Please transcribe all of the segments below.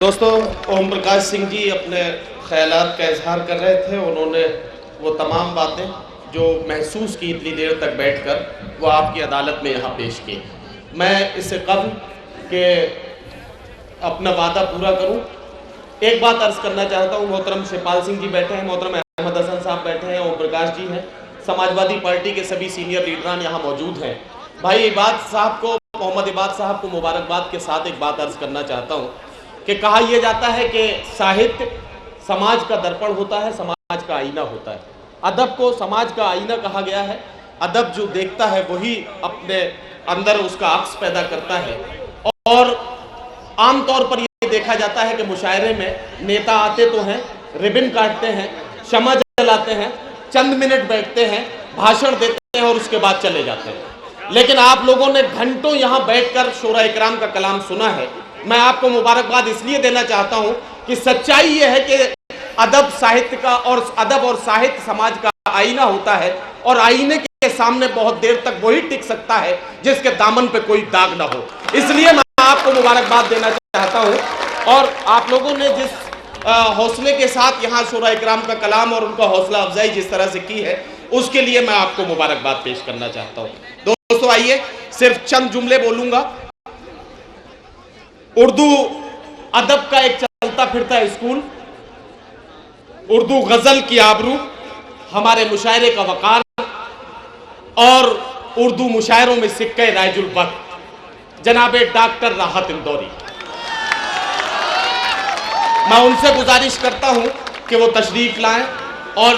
दोस्तों, ओम प्रकाश सिंह जी अपने ख्यालात का इजहार कर रहे थे। उन्होंने वो तमाम बातें जो महसूस की इतनी देर तक बैठकर, वो आपकी अदालत में यहाँ पेश की। मैं इससे कबल के अपना वादा पूरा करूँ, एक बात अर्ज़ करना चाहता हूँ। मोहतरम शिवपाल सिंह जी बैठे हैं, मोहतरम अहमद हसन साहब बैठे हैं, ओम प्रकाश जी हैं, समाजवादी पार्टी के सभी सीनियर लीडरान यहाँ मौजूद हैं। भाई इबाद साहब को, मोहम्मद इबाद साहब को मुबारकबाद के साथ एक बात अर्ज़ करना चाहता हूँ कि कहा यह जाता है कि साहित्य समाज का दर्पण होता है, समाज का आईना होता है। अदब को समाज का आईना कहा गया है। अदब जो देखता है वही अपने अंदर उसका अक्स पैदा करता है। और आमतौर पर ये देखा जाता है कि मुशायरे में नेता आते तो हैं, रिबन काटते हैं, शमा जलाते हैं, चंद मिनट बैठते हैं, भाषण देते हैं और उसके बाद चले जाते हैं। लेकिन आप लोगों ने घंटों यहाँ बैठकर शोरा इकराम का कलाम सुना है। मैं आपको मुबारकबाद इसलिए देना चाहता हूं कि सच्चाई यह है कि अदब साहित्य का और अदब और साहित्य समाज का आईना होता है, और आईने के सामने बहुत देर तक वही टिक सकता है जिसके दामन पे कोई दाग ना हो। इसलिए मैं आपको मुबारकबाद देना चाहता हूं। और आप लोगों ने जिस हौसले के साथ यहाँ शोरा इकराम का कलाम और उनका हौसला अफजाई जिस तरह से की है, उसके लिए मैं आपको मुबारकबाद पेश करना चाहता हूँ। दोस्तों आइए, सिर्फ चंद जुमले बोलूंगा। उर्दू अदब का एक चलता फिरता स्कूल, उर्दू गजल की आबरू, हमारे मुशायरे का वकार और उर्दू मुशायरों में सिक्के राजुल वक्त, जनाबे डॉक्टर राहत इंदौरी। मैं उनसे गुजारिश करता हूं कि वो तशरीफ लाएं और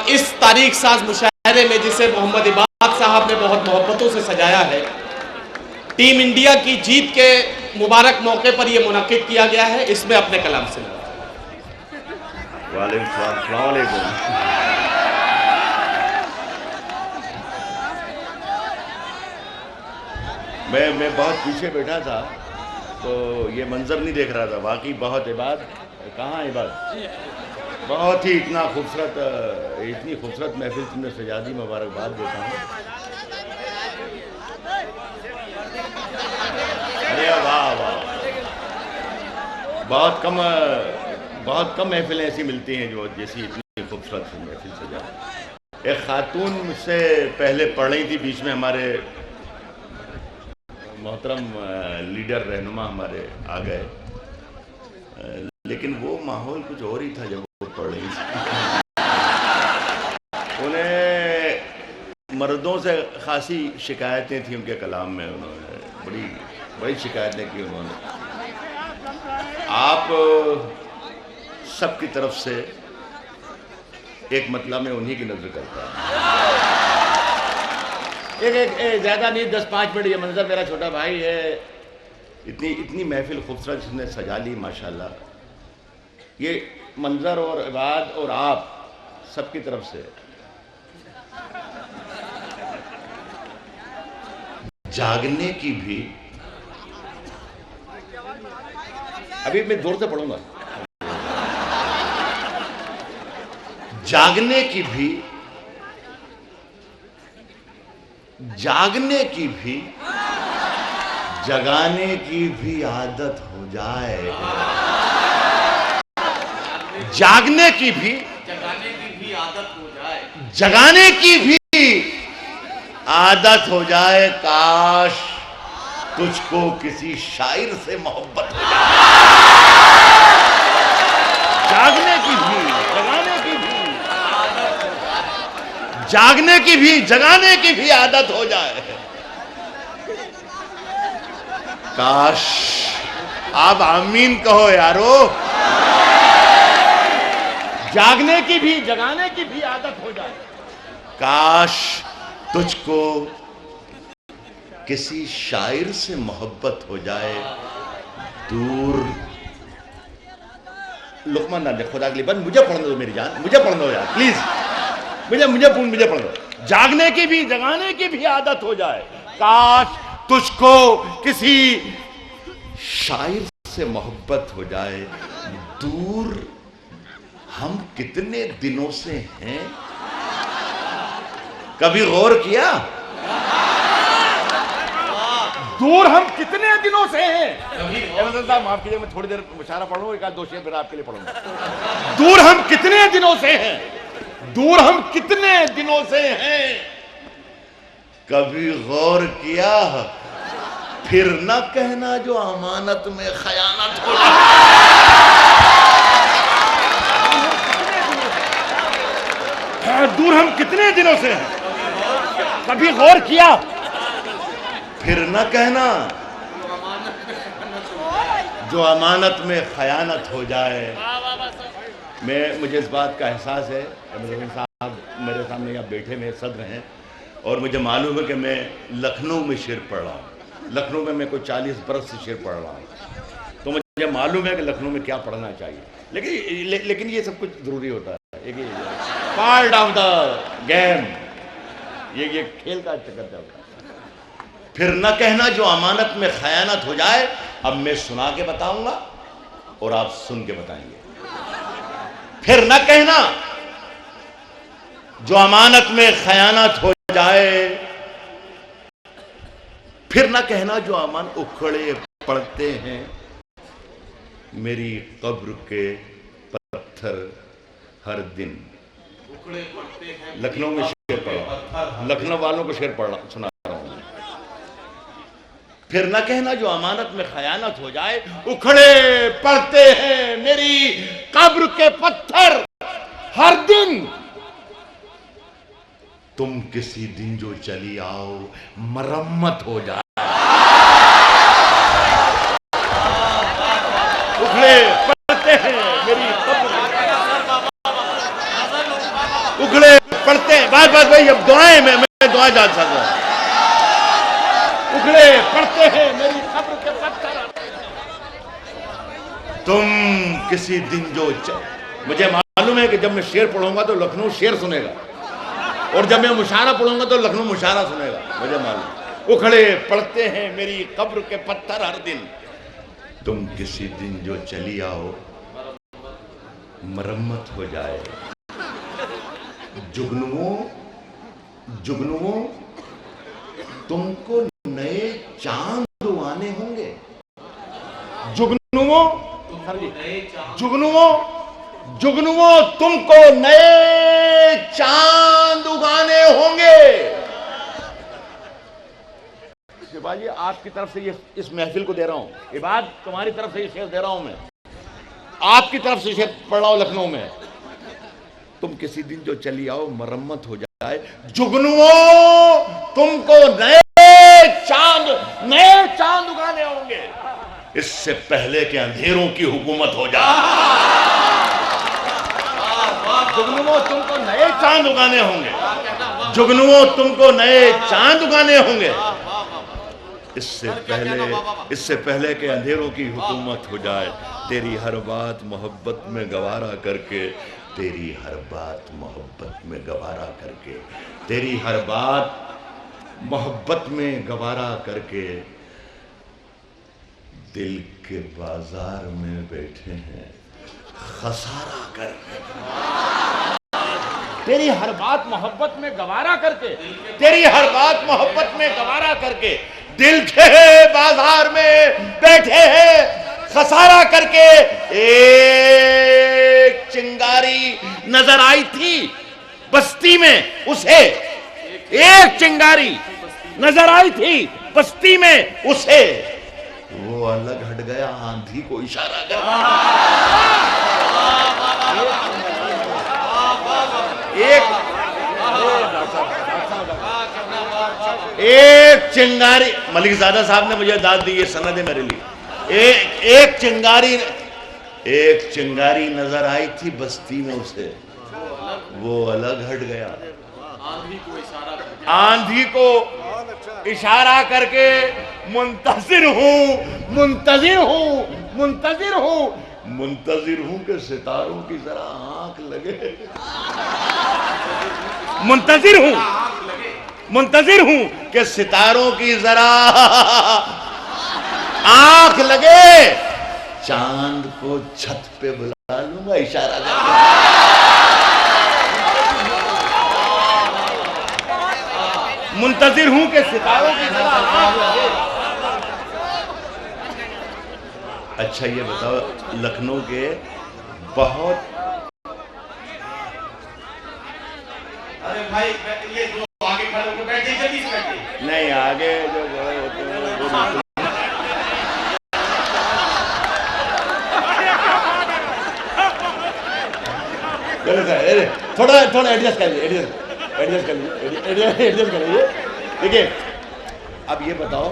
इस तारीख साज मुशायरे में, जिसे मोहम्मद इबाद साहब ने बहुत मोहब्बतों से सजाया है, टीम इंडिया की जीत के मुबारक मौके पर यह मुनक्किद किया गया है, इसमें अपने कलाम से मैं बहुत पीछे बैठा था तो ये मंजर नहीं देख रहा था। वाकई बहुत इबाद, कहाँ इबाद, बहुत ही इतनी खूबसूरत महफिल तुमने सजा दी। मुबारकबाद देता हूँ। अरे वाह वाह, बहुत कम महफिलें ऐसी मिलती हैं जो जैसी इतनी खूबसूरत महफिल सजा। एक खातून मुझसे पहले पढ़ रही थी, बीच में हमारे मोहतरम लीडर रहनुमा हमारे आ गए, लेकिन वो माहौल कुछ और ही था जब वो पढ़ रही थी। उन्हें मर्दों से खासी शिकायतें थी उनके कलाम में, उन्होंने बड़ी शिकायतें की उन्होंने। आप सबकी तरफ से एक मतलब में उन्हीं की नजर करता है। एक ज़्यादा नहीं, 10-5 मिनट। ये मंजर मेरा छोटा भाई है, इतनी महफिल खूबसूरत जिसने सजा ली माशाल्लाह। ये मंजर और इबाद और आप सबकी तरफ से जागने की भी, अभी मैं जोर से पढ़ूंगा, जागने की भी जगाने की भी आदत हो जाए। जागने की भी आदत हो जाए, जगाने की भी आदत हो जाए। काश तुझको किसी शायर से मोहब्बत हो जाए। जागने की भी, जगाने की भी, जागने की भी, जगाने की भी आदत हो जाए। काश, आप आमीन कहो यारो। जागने की भी, जगाने की भी आदत हो जाए। काश तुझको किसी शायर से मोहब्बत हो जाए। दूर लुकमान ना दे, खुदा के लिए बंद, मुझे पढ़ने दो मेरी जान, मुझे पढ़ने दो यार प्लीज, मुझे पढ़ने दो। जागने की भी, जगाने की भी आदत हो जाए। काश तुझको किसी शायर से मोहब्बत हो जाए। दूर हम कितने दिनों से हैं, कभी गौर किया? दूर हम कितने दिनों से हैं। एमएलए साहब माफ कीजिए, मैं थोड़ी देर मुशायरा पढ़ूं, एक आध दो शेर फिर आपके लिए पढ़ूंगा। दूर हम कितने दिनों से हैं, दूर हम कितने दिनों से हैं, कभी गौर किया फिर न कहना जो अमानत में खयानत हो जाए। दूर हम कितने दिनों से हैं, कभी गौर किया फिर न कहना जो अमानत में खयानत हो जाए। मुझे इस बात का एहसास है, एमएलए साहब मेरे सामने यहाँ बैठे में सद्र हैं, और मुझे मालूम है कि मैं लखनऊ में शेर पढ़ रहा हूँ। लखनऊ में मैं कोई 40 बरस से शेर पढ़ रहा हूँ, तो मुझे मालूम है कि लखनऊ में क्या पढ़ना चाहिए। लेकिन ये सब कुछ ज़रूरी होता है, एक पार्ट ऑफ द गेम, ये खेल का चक्कर चलता है। फिर न कहना जो अमानत में खयानत हो जाए। अब मैं सुना के बताऊंगा और आप सुन के बताएंगे। फिर न कहना जो अमानत में खयानत हो जाए, फिर न कहना जो अमान उखड़े पड़ते हैं मेरी कब्र के पत्थर हर दिन। उखड़े पड़ते हैं। लखनऊ में शेर पढ़ा, लखनऊ वालों को शेर पढ़ा सुना रहा हूं। फिर न कहना जो अमानत में खयानत हो जाए, उखड़े पड़ते हैं मेरी कब्र के पत्थर हर दिन। तुम किसी दिन जो चली आओ मरम्मत हो जाए। उखड़े पड़ते हैं मेरी कब्र, उखड़े पड़ते हैं। बस भाई, अब दुआएं में मैं दुआ जा सकता हूं। उखड़े पड़ते हैं मेरी कब्र के पत्थर। तुम किसी दिन जो मुझे मालूम है कि जब मैं शेर पढ़ूंगा तो लखनऊ शेर सुनेगा, और जब मैं मुशायरा पढ़ूंगा तो लखनऊ मुशायरा सुनेगा, मुझे मालूम। उखड़े पड़ते हैं मेरी कब्र के पत्थर हर दिन। तुम किसी दिन जो चली आओ मरम्मत हो जाए। जुगनुओं जुगनुओं तुमको नए चांद उगाने होंगे। जुगनुओं जुगनुओं जुगनुओं तुमको नए चांद उगाने होंगे। शिवाजी, आपकी तरफ से ये इस महफिल को दे रहा हूं, ये बात तुम्हारी तरफ से ये शेर दे रहा हूं मैं, आपकी तरफ से शेर पढ़ रहा हूं लखनऊ में। तुम किसी दिन जो चली आओ मरम्मत हो जाए। जुगनुओं तुमको नए चांद उगाने होंगे, इससे पहले कि अंधेरों की हुकूमत हो जाए। जुगनुओं तुमको नए चांद उगाने होंगे, जुगनुओं तुमको नए चांद उगाने होंगे, इससे पहले कि अंधेरों की हुकूमत हो जाए। तेरी हर बात मोहब्बत में गवारा करके, तेरी हर बात मोहब्बत में गवारा करके, तेरी हर बात मोहब्बत में गवारा करके दिल के बाजार में बैठे हैं खसारा करके। तेरी हर बात मोहब्बत में गवारा करके, तेरी हर बात मोहब्बत में गवारा करके दिल के बाजार में बैठे हैं खसारा करके। एक चिंगारी नजर आई थी बस्ती में, उसे एक चिंगारी नजर आई थी बस्ती में, उसे वो अलग हट गया आंधी को इशारा कर। एक चिंगारी, मलिकजादा साहब ने मुझे दाद दी, ये सनद है मेरे लिए। एक चिंगारी नजर आई थी बस्ती में, उसे वो अलग हट गया आंधी को इशारा करके। मुंतजिर हूं कि सितारों की जरा आंख लगे। मुंतजिर हूं कि सितारों की जरा आंख लगे। चांद को छत पे बुला लूंगा इशारा करके। मुंतजिर हूं कि सितारों की जरा आंख लगे। अच्छा ये बताओ, लखनऊ के बहुत, अरे भाई ये जो आगे खड़े होकर बैठे जल्दी से बैठिए। नहीं आगे जो बड़े होते हैं वो थोड़ा थोड़ा एडजस्ट कर लीजिए, एडजस्ट कर लीजिए। देखिए अब ये बताओ,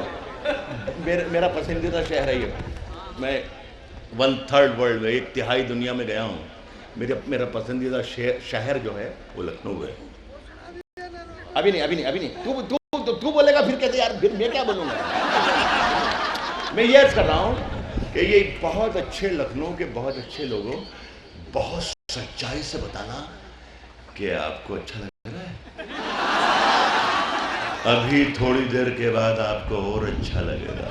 मेरा पसंदीदा शहर है ये, मैं 1/3 वर्ल्ड में, 1/3 दुनिया में गया हूँ। मेरा पसंदीदा शहर जो है वो लखनऊ है। अभी नहीं, तू बोलेगा फिर कैसे यार, फिर मैं क्या बोलूँगा। मैं ये कर रहा हूँ कि ये बहुत अच्छे लखनऊ के बहुत अच्छे लोगों, बहुत सच्चाई से बताना कि आपको अच्छा लग रहा है। अभी थोड़ी देर के बाद आपको और अच्छा लगेगा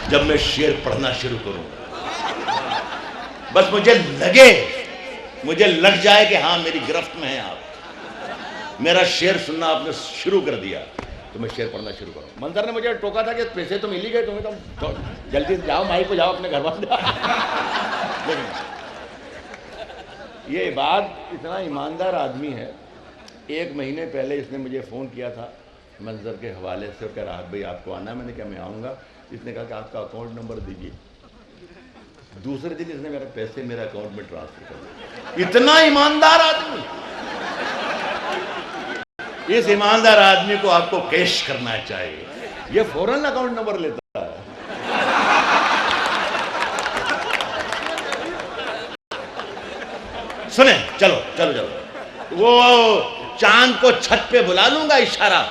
जब मैं शेर पढ़ना शुरू करूंगा। बस मुझे लग जाए कि हाँ मेरी गिरफ्त में है आप, मेरा शेर सुनना आपने शुरू कर दिया तो मैं शेर पढ़ना शुरू करूँ। मंजर ने मुझे टोका था कि पैसे तो मिल ही गए तुम्हें, तो जल्दी से जाओ माई को जाओ अपने घर वाले। ये बात, इतना ईमानदार आदमी है। 1 महीने पहले इसने मुझे फ़ोन किया था मंजर के हवाले से और कह रहा भाई आपको आना है। मैंने कहा मैं आऊँगा। इसने कहा कि आपका अकाउंट नंबर दीजिए। दूसरे दिन इसने मेरे पैसे मेरे अकाउंट में ट्रांसफर कर दिए। इतना ईमानदार आदमी, इस ईमानदार आदमी को आपको कैश करना चाहिए। ये फौरन अकाउंट नंबर लेता है। सुने, चलो वो चांद को छत पे बुला लूंगा इशारा,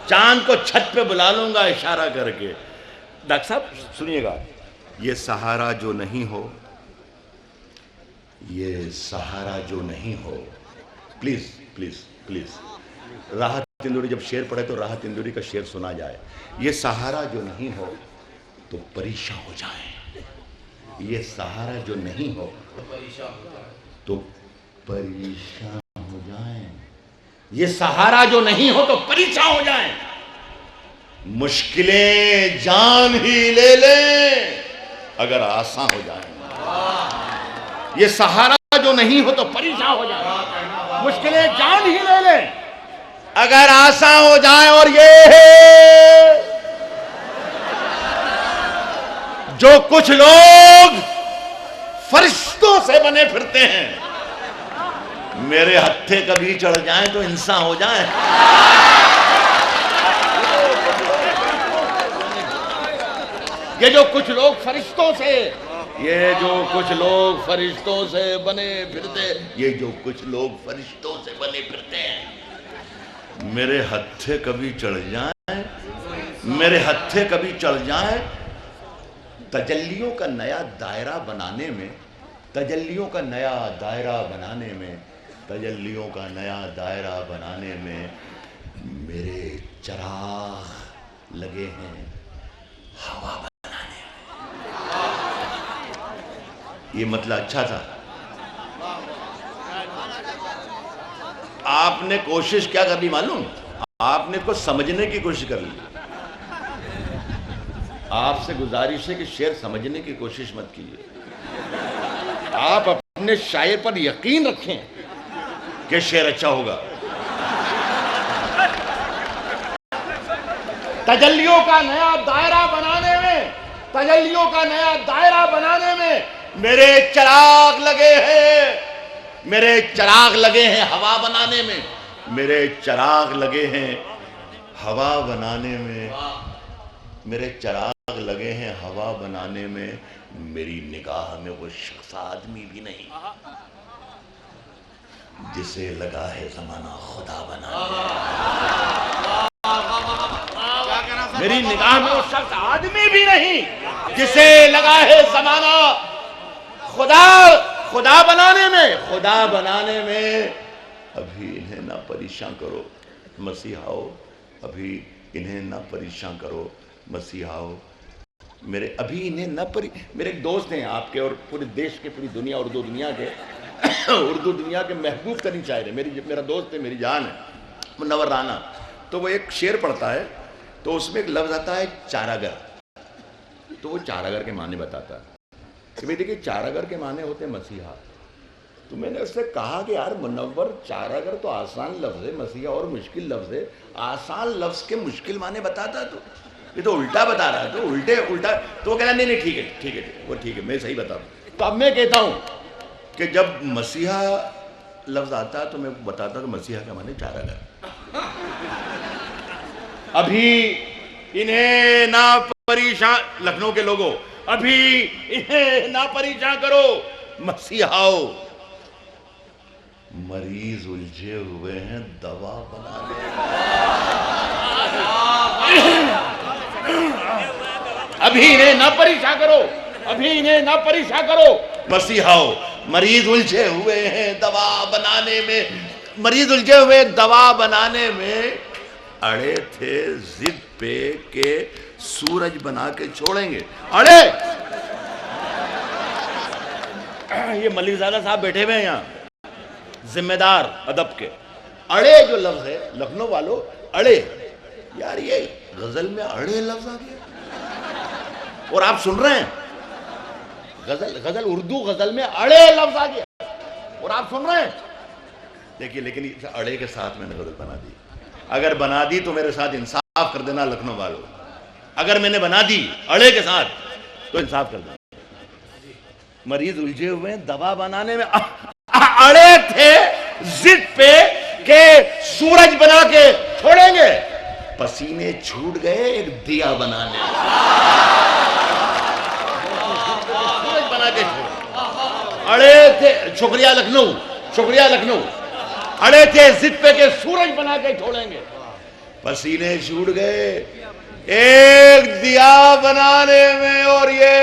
चांद को छत पे बुला लूंगा इशारा करके। डॉक्टर साहब सुनिएगा, ये सहारा जो नहीं हो, ये सहारा जो नहीं हो, प्लीज प्लीज प्लीज, राहत इंदौरी जब शेर पढ़े तो राहत इंदौरी का शेर सुना जाए। ये सहारा जो नहीं हो तो परेशान हो जाए, ये सहारा जो नहीं हो तो परेशान हो जाए, ये सहारा जो नहीं हो तो परेशान हो जाए, मुश्किलें जान ही ले लें अगर आसान हो जाए। ये सहारा जो नहीं हो तो परेशान हो जाए, मुश्किलें जान ही ले लें अगर आसान हो जाए। और ये जो कुछ लोग फरिश्तों से बने फिरते हैं, मेरे हत्थे कभी चढ़ जाएं तो इंसान हो जाए। ये जो कुछ लोग फरिश्तों से, ये जो कुछ लोग फरिश्तों से बने फिरते, ये जो कुछ लोग फरिश्तों से बने फिरते हैं, मेरे हत्थे कभी चढ़ जाएं, मेरे हत्थे कभी चढ़ जाएं। तजल्लियों का नया दायरा बनाने में, तजल्लियों का नया दायरा बनाने में, तजल्लियों का नया दायरा बनाने में मेरे चिराग लगे हैं हवा बनाने में। ये मतलब अच्छा था। आपने कोशिश क्या कर ली मालूम? आपने इसको समझने की कोशिश कर ली। आपसे गुजारिश है कि शेर समझने की कोशिश मत कीजिए। आप अपने शायर पर यकीन रखें कि शेर अच्छा होगा। तजल्लियों का नया दायरा बनाने में, तजल्लियों का नया दायरा बनाने में मेरे चिराग लगे हैं, मेरे चिराग लगे हैं हवा बनाने में, मेरे चिराग लगे हैं हवा बनाने में, मेरे चिराग लगे हैं हवा बनाने में। मेरी निगाह में वो शख्स आदमी भी नहीं जिसे लगा है जमाना खुदा बनाने में। मेरी निगाह में वो शख्स आदमी भी नहीं जिसे लगा है जमाना खुदा बनाने में, खुदा बनाने में। अभी इन्हें ना परेशान करो मसीहाओ, अभी इन्हें ना परेशान करो मसीहाओ, मेरे अभी इन्हें ना मेरे एक दोस्त हैं आपके और पूरे देश के, पूरी दुनिया, उर्दू दुनिया के उर्दू दुनिया के महबूब तरीन शायर है। मेरा दोस्त है, मेरी जान है, मुनव्वर राना। तो वो एक शेर पढ़ता है तो उसमें एक लफ्ज आता है चारागर। तो वो चारागर के माने बताता कि भाई देखिए चारागर के माने होते मसीहा। तो मैंने उससे कहा कि यार मुनव्वर, चारागर तो आसान लफ्ज़ है, मसीहा और मुश्किल लफ्ज़ है, आसान लफ्ज़ के मुश्किल माने बताता तो ये तो उल्टा बता रहा है, तो उल्टा। तो वो कह रहा नहीं ठीक है वो ठीक है, मैं सही बता रहा हूँ। तो अब मैं कहता हूँ कि जब मसीहा लफ्ज़ आता है तो मैं बताता हूँ कि मसीहा का माने चारागर। अभी इन्हें ना परेशान, लखनऊ के लोगों, अभी इन्हें ना परेशान करो, मसीहाओ, मरीज उलझे हुए हैं दवा बनाने। अभी इन्हें ना परेशान करो, अभी इन्हें ना परेशान करो, मसीहाओ, मरीज उलझे हुए हैं दवा बनाने में, मरीज उलझे हुए दवा बनाने में अड़े थे जिद पे के सूरज बना के छोड़ेंगे। अड़े ये मलिकजादा साहब बैठे हुए हैं यहाँ, जिम्मेदार अदब के। अड़े जो लफ्ज है, लखनऊ वालों, अड़े, यार ये गजल में अड़े लफ्ज आ गया और आप सुन रहे हैं गजल उर्दू गजल में अड़े लफ्ज आ गया और आप सुन रहे हैं। देखिए लेकिन इस अड़े के साथ मैंने गजल बना दी। अगर बना दी तो मेरे साथ इंसाफ कर देना लखनऊ वालों, अगर मैंने बना दी अड़े के साथ तो इंसाफ कर देना। मरीज उलझे हुए हैं दवा बनाने में, अड़े थे जिद पे के सूरज बना के छोड़ेंगे, पसीने छूट गए एक दिया बनाने में, सूरज बना के छोड़ेंगे। अड़े थे, शुक्रिया लखनऊ, अड़े थे जिद पे के सूरज बना के छोड़ेंगे, पसीने छूट गए एक दिया बनाने में। और ये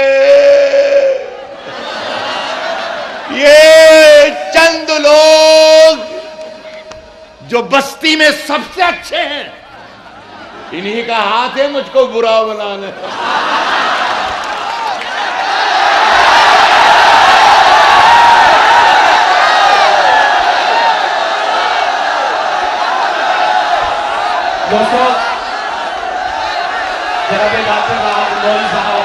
चंद लोग जो बस्ती में सबसे अच्छे हैं, इन्हीं का हाथ है मुझको बुरा बनाने। दोस्तों, जनाब डॉक्टर राहत इंदौरी साहब,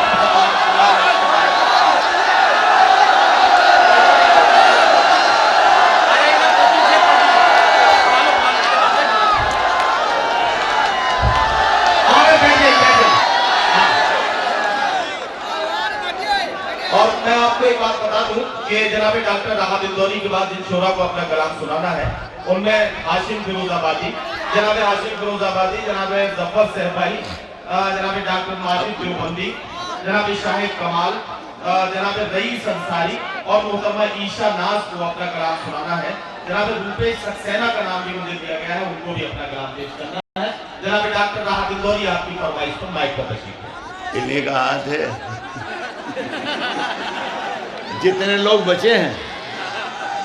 और मैं आपको एक बात बता दूं कि जनाब डॉक्टर राहत इंदौरी के बाद जिन शोरा को अपना कलाम सुनाना है उनमें हाशिम फिरोजाबादी, जनाब हाशिम फिरोजाबादी, जनाब जफर सहबाई, जनाब डॉक्टर माजिद देवबंदी, जनाब शाहिद कमाल, जनाब रईस अंसारी और मोहतरमा ईशा नाज को अपना कलाम सुनाना है। जनाब रूपेश सक्सेना का नाम भी मुझे दिया गया है, उनको भी अपना कलाम पेश करना है। जनाब डॉक्टर राहत इंदौरी आपकी फरमाइश पर माइक पर तशरीफ है। इन्हीं का हाथ है, जितने लोग बचे हैं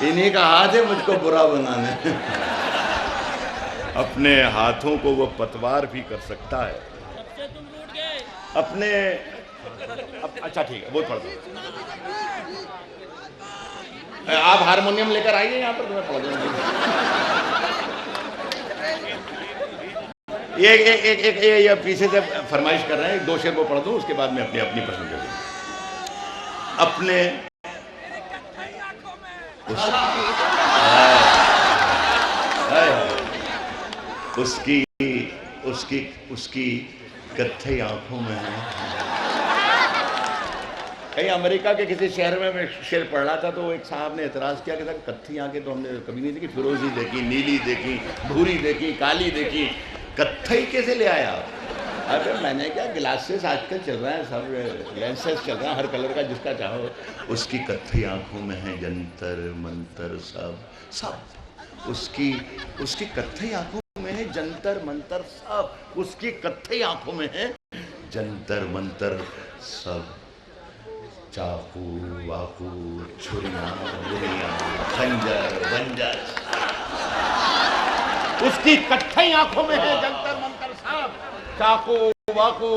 इन्हीं का हाथ है मुझको बुरा बनाने। अपने हाथों को वो पतवार भी कर सकता है अपने अच्छा ठीक है, बहुत पढ़ दो। आप हारमोनियम लेकर आइए यहाँ पर, तुम्हें पढ़ दूंगा। ये पीछे से फरमाइश कर रहे हैं, दो शेर को पढ़ दूं, उसके बाद में अपनी पसंद कर दूं। अपने उसकी कत्थई आंखों में है। कहीं अमेरिका के किसी शहर में मैं शेर पढ़ रहा था तो एक साहब ने एतराज़ किया कि कत्थई आंखें तो हमने कभी नहीं देखी, फिरोजी देखी, नीली देखी, भूरी देखी, काली देखी, कत्थई कैसे ले आया आप? अरे मैंने क्या, ग्लासेस आजकल चल रहा है, सब लेंसेस चल रहा है, हर कलर का जिसका चाहो। उसकी कत्थई आंखों में है जंतर मंतर सब, उसकी कत्थई आंखों में है जंतर मंतर सब, उसकी कत्थई आंखों में है जंतर मंतर सब। चाकू वाकू छुरियां बुरियां खंजर बंजर, उसकी कत्थई आंखों में है जंतर मंतर सब, चाकू वाकू।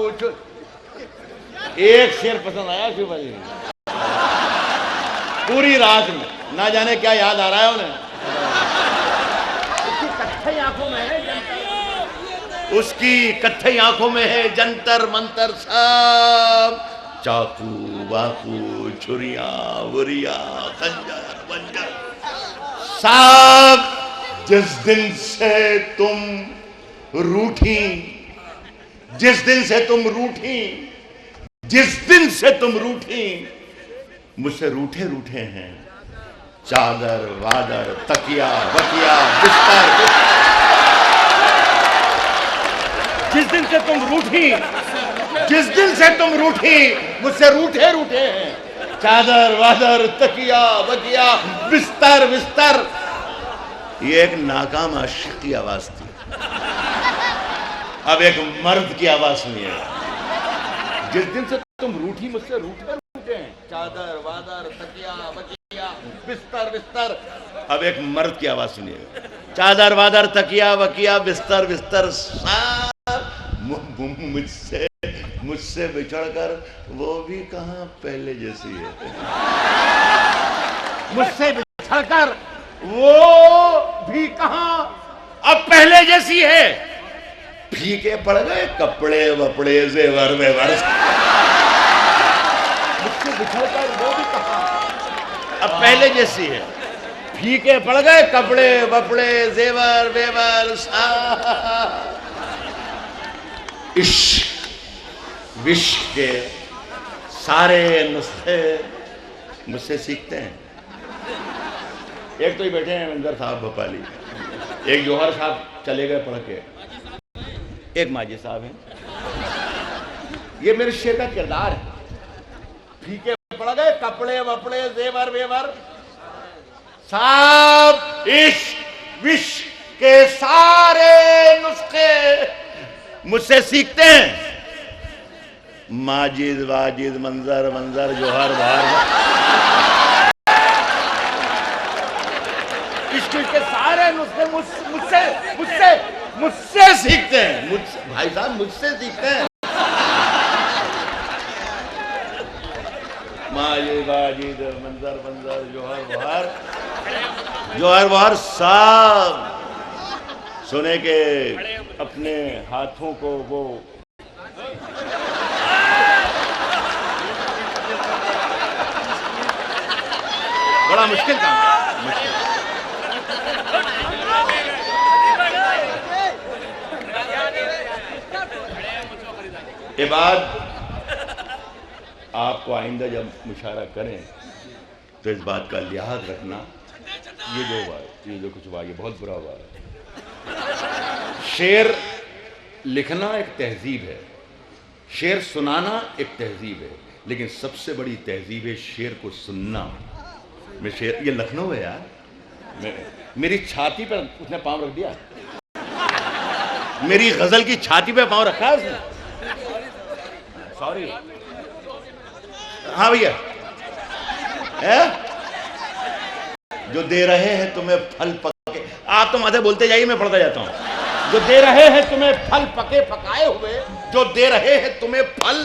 एक शेर पसंद आया शिव भाई, पूरी रात में ना जाने क्या याद आ रहा है उन्हें। उसकी कत्थई आंखों में है जंतर, उसकी कत्थई आंखों में है जंतर मंतर सब। चाकू वाकू छुरिया वुरिया खंजर वंजर। साहब जिस दिन से तुम रूठी, जिस दिन से तुम रूठी, जिस दिन से तुम रूठी, मुझसे रूठे रूठे हैं चादर वादर तकिया वकिया बिस्तर। जिस दिन से तुम रूठी, जिस दिन से तुम रूठी, मुझसे रूठे रूठे हैं चादर वादर तकिया वकिया बिस्तर बिस्तर। ये एक नाकाम आशिक की आवाज थी, अब एक मर्द की आवाज सुनिए। जिस दिन से तुम रूठी, मुझसे रूठे रूठे हैं चादर वादर तकिया वकिया बिस्तर बिस्तर। अब एक मर्द की आवाज सुनिए। चादर वादर तकिया वकिया बिस्तर बिस्तर। मुझसे मुझसे बिछड़कर वो भी कहां पहले जैसी है। मुझसे बिछड़कर वो भी कहां अब पहले जैसी है। फीके पड़ गए कपड़े वपड़े जेवर वेवर। मुझसे बिछड़कर वो भी कहां अब पहले जैसी है। फीके पड़ गए कपड़े वपड़े जेवर वेवर। इश्क विश्व के सारे नुस्खे मुझसे सीखते हैं। एक तो ही बैठे हैं मंजर साहब भोपाली, एक जौहर साहब चले गए पढ़ के, एक माजी साहब हैं। ये मेरे शेर का किरदार है। फीके पड़ गए कपड़े वपड़े जेवर वेवर। साहब इश्क विश्व के सारे नुस्खे मुझसे सीखते हैं। माजिद वाजिद मंजर मंजर जोहर बहार। इश्क के सारे नुस्खे मुझसे मुझसे मुझसे सीखते हैं। मुझसे भाई साहब मुझसे सीखते हैं। माजिद वाजिद मंजर मंजर जोहर बहार। जोहर बहार साहब सुने के अपने हाथों को वो बड़ा मुश्किल काम है। मुश्किल। ये बात आपको आइंदा जब मुशारा करें तो इस बात का लिहाज रखना। ये जो हुआ, ये जो कुछ हुआ, ये बहुत बुरा हुआ है। शेर लिखना एक तहजीब है, शेर सुनाना एक तहजीब है, लेकिन सबसे बड़ी तहजीब है शेर को सुनना। मैं शेर, ये लखनऊ है यार। मेरी छाती पर उसने पांव रख दिया। मेरी गजल की छाती पे पांव रखा है उसने। सॉरी। हाँ भैया, जो दे रहे हैं तुम्हें फल पके। आप तो माथे बोलते जाइए, मैं पढ़ता जाता हूं। जो दे रहे हैं तुम्हें फल पके पकाए हुए, जो दे रहे हैं तुम्हें फल,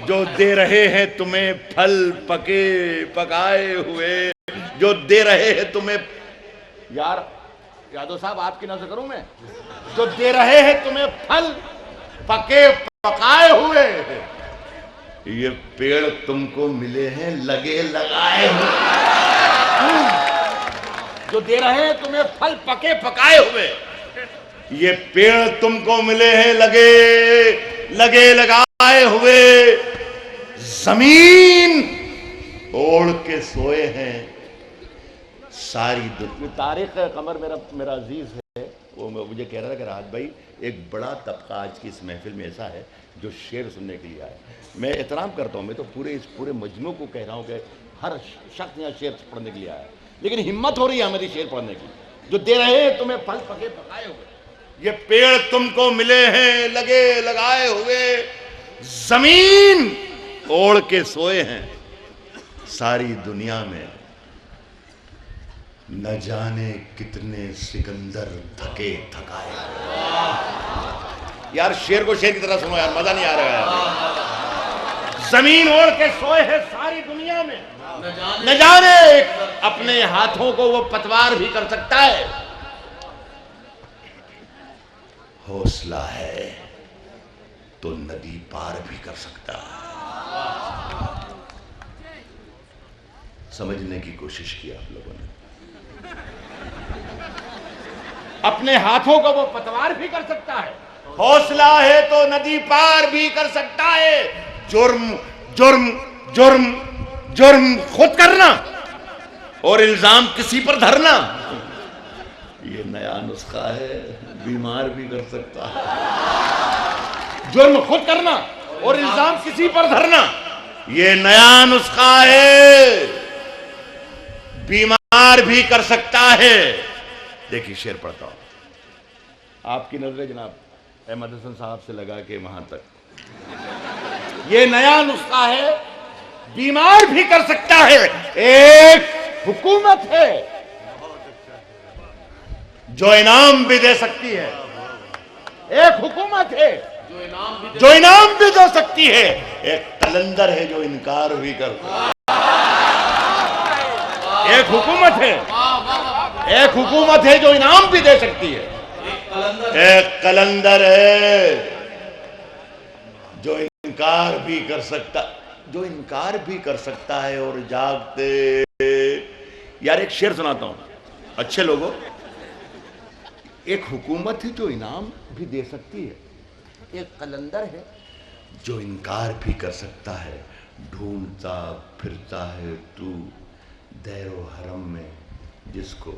जो दे रहे हैं तुम्हें फल पके पकाए हुए, जो दे रहे हैं तुम्हें। यार यादव साहब आपकी नजर करूं मैं। जो दे रहे हैं तुम्हें फल पके पकाए हुए, ये पेड़ तुमको मिले हैं लगे लगाए हुए। जो दे रहे हैं तुम्हें फल पके पकाए हुए, ये पेड़ तुमको मिले हैं लगे लगे लगाए हुए। जमीन ओढ़ के सोए हैं सारी दुनिया। तारिक कमर मेरा अजीज है, वो मुझे कह रहा था कि राहत भाई एक बड़ा तबका आज की इस महफिल में ऐसा है जो शेर सुनने के लिए आए। मैं एहतराम करता हूँ, मैं तो इस पूरे मजनू को कह रहा हूँ कि हर शख्स यहाँ शेर पढ़ने के लिए आया है, लेकिन हिम्मत हो रही है हमारी शेर पढ़ने की। जो दे रहे हैं तुम्हें फल पके पकाए हुए, ये पेड़ तुमको मिले हैं लगे लगाए हुए। जमीन ओढ़ के सोए हैं सारी दुनिया में, न जाने कितने सिकंदर थके थकाए। यार शेर को शेर की तरह सुनो यार, मजा नहीं आ रहा है। जमीन ओढ़ के सोए हैं सारी दुनिया में, न जाने अपने हाथों को वो पतवार भी कर सकता है। हौसला है तो नदी पार भी कर सकता है। समझने की कोशिश की आप लोगों ने। अपने हाथों को वो पतवार भी कर सकता है, हौसला है तो नदी पार भी कर सकता है। जुर्म जुर्म जुर्म जुर्म खुद करना और इल्जाम किसी पर धरना, ये नया नुस्खा है, बीमार भी कर सकता है। जुर्म खुद करना और इल्जाम किसी पर धरना, ये नया नुस्खा है, बीमार भी कर सकता है। देखिए शेर पढ़ता हूं, आपकी नजरें जनाब अहमद हसन साहब से लगा के वहां तक। ये नया नुस्खा है, बीमार भी कर सकता है। एक हुकूमत है जो इनाम भी दे सकती है, एक हुकूमत है जो इनाम भी दे सकती है, एक कलंदर है जो इनकार भी करता है। एक हुकूमत है, एक हुकूमत है जो इनाम भी दे सकती है, एक कलंदर है जो इनकार भी कर सकता, जो इनकार भी कर सकता है और जागते। यार एक शेर सुनाता हूं अच्छे लोगों, एक हुकूमत है जो इनाम भी दे सकती है, एक कलंदर है जो इनकार भी कर सकता है। ढूंढता फिरता है तू दैरो हरम में जिसको।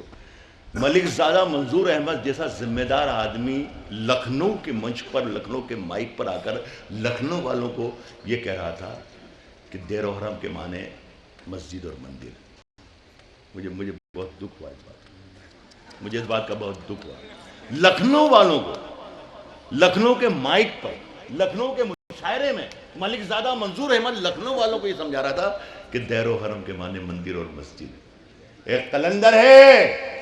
मलिक ज़ादा मंजूर अहमद जैसा जिम्मेदार आदमी लखनऊ के मंच पर, लखनऊ के माइक पर आकर लखनऊ वालों को यह कह रहा था कि दैरो हरम के माने मस्जिद और मंदिर। मुझे बहुत दुख हुआ इस बात का, मुझे इस बात का बहुत दुख हुआ। लखनऊ वालों को लखनऊ के माइक पर, लखनऊ के मुशायरे में मलिक ज़ादा मंजूर अहमद लखनऊ वालों को यह समझा रहा था कि दैरो हरम के माने मंदिर और मस्जिद। एक कलंदर है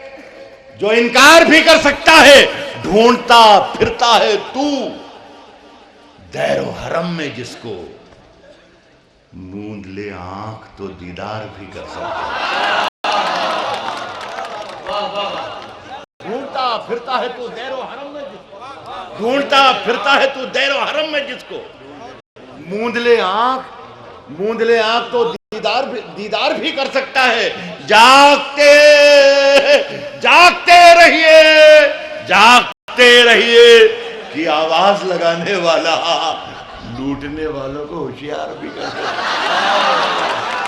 जो इनकार भी कर सकता है, ढूंढता फिरता है तू दैरो हरम में जिसको। मूंद ले आंख तो दीदार भी कर सकता है। ढूंढता फिरता है तू दैरो हरम में जिसको, ढूंढता फिरता है तू दैरो हरम में जिसको। मूंद ले आंख तो दीदार भी कर सकता है। जागते रहिए कि आवाज लगाने वाला लूटने वालों को होशियार भी कर सकता है।